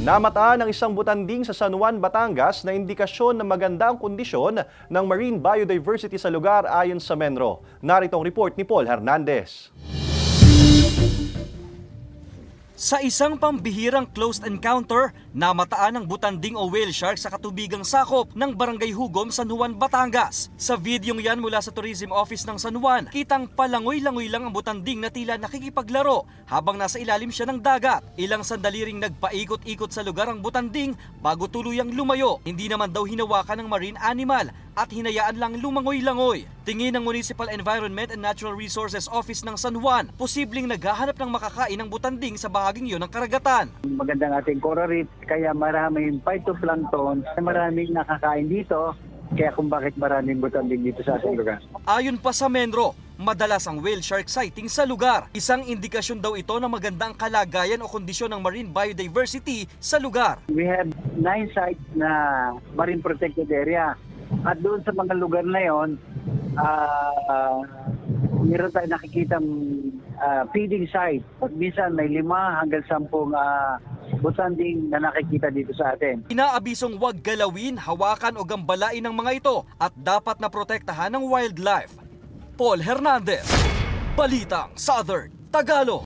Namataan ang isang butanding sa San Juan, Batangas na indikasyon na maganda ang kondisyon ng marine biodiversity sa lugar ayon sa Menro. Narito ang report ni Paul Hernandez. Sa isang pambihirang close encounter, namataan ang butanding o whale shark sa katubigang sakop ng Barangay Hugom, San Juan, Batangas. Sa videong yan mula sa Tourism Office ng San Juan, kitang palangoy-langoy lang ang butanding na tila nakikipaglaro habang nasa ilalim siya ng dagat. Ilang sandali ring nagpaikot-ikot sa lugar ang butanding bago tuluyang lumayo. Hindi naman daw hinawakan ng marine animal at hinayaan lang lumangoy-langoy. Tingin ng Municipal Environment and Natural Resources Office ng San Juan, posibleng naghahanap ng makakain ng butanding sa bahaging yun ng karagatan. Magandang ating coral reef, kaya maraming phytoplankton, maraming nakakain dito, kaya kung bakit maraming butanding dito sa ating lugar. Ayon pa sa Menro, madalas ang whale shark sighting sa lugar. Isang indikasyon daw ito na magandang kalagayan o kondisyon ng marine biodiversity sa lugar. We have 9 sites na marine protected area. At doon sa mga lugar na yon, meron tayo nakikitang feeding site. At minsan may 5 hanggang 10 butanding na nakikita dito sa atin. Inaabisong huwag galawin, hawakan o gambalain ng mga ito at dapat na protektahan ng wildlife. Paul Hernandez, Balitang Southern Tagalog.